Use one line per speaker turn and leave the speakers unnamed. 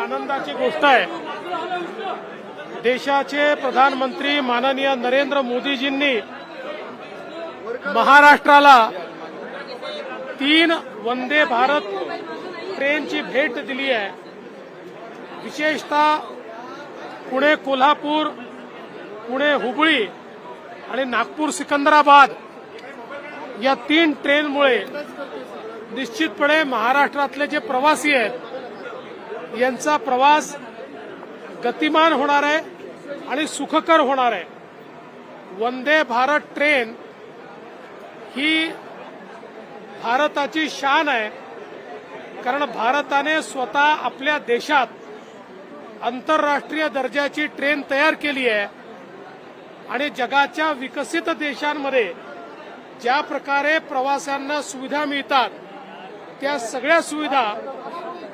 आनंदाची गोष्ट आहे। देशाचे प्रधानमंत्री माननीय नरेंद्र मोदीजींनी महाराष्ट्राला 3 वंदे भारत ट्रेनची भेट दिली आहे। विशेषतः पुणे कोल्हापूर, पुणे हुबळी आणि नागपूर सिकंदराबाद या 3 ट्रेनमुळे निश्चितपणे महाराष्ट्रातले जे प्रवासी आहेत यांचा प्रवास गतिमान होणार आहे आणि सुखकर होणार आहे। वंदे भारत ट्रेन ही भारताची शान आहे, कारण भारताने स्वतः आपल्या देशात आंतरराष्ट्रीय दर्जाची ट्रेन तयार केली आहे आणि जगाच्या विकसित देशांमध्ये ज्या प्रकारे प्रवाशांना सुविधा मिळतात त्या सगळ्या सुविधा